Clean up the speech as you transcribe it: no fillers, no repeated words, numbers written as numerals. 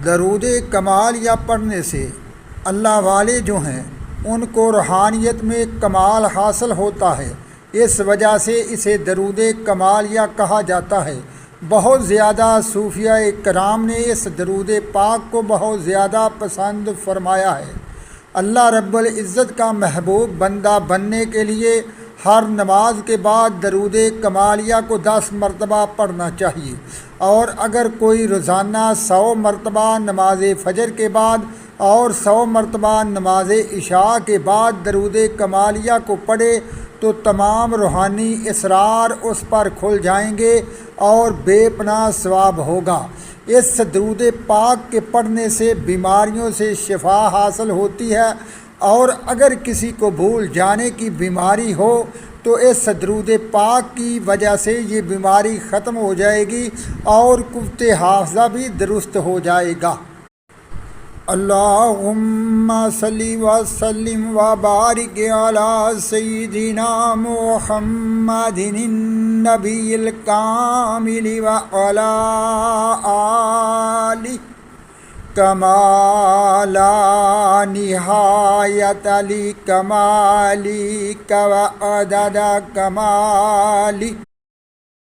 درود کمال یا پڑھنے سے اللہ والے جو ہیں ان کو روحانیت میں کمال حاصل ہوتا ہے، اس وجہ سے اسے درود کمال یا کہا جاتا ہے۔ بہت زیادہ صوفیہ کرام نے اس درود پاک کو بہت زیادہ پسند فرمایا ہے۔ اللہ رب العزت کا محبوب بندہ بننے کے لیے ہر نماز کے بعد درود کمالیہ کو 10 مرتبہ پڑھنا چاہیے، اور اگر کوئی روزانہ 100 مرتبہ نماز فجر کے بعد اور 100 مرتبہ نماز عشاء کے بعد درود کمالیہ کو پڑھے تو تمام روحانی اسرار اس پر کھل جائیں گے اور بے پناہ ثواب ہوگا۔ اس درود پاک کے پڑھنے سے بیماریوں سے شفا حاصل ہوتی ہے، اور اگر کسی کو بھول جانے کی بیماری ہو تو اس درود پاک کی وجہ سے یہ بیماری ختم ہو جائے گی اور قوت حافظہ بھی درست ہو جائے گا۔ اللہم صلی وسلم وبارک علی سیدنا محمد النبی الکامل وعلی آلہ کما لا نہایت لکمالک وعدد کمالک۔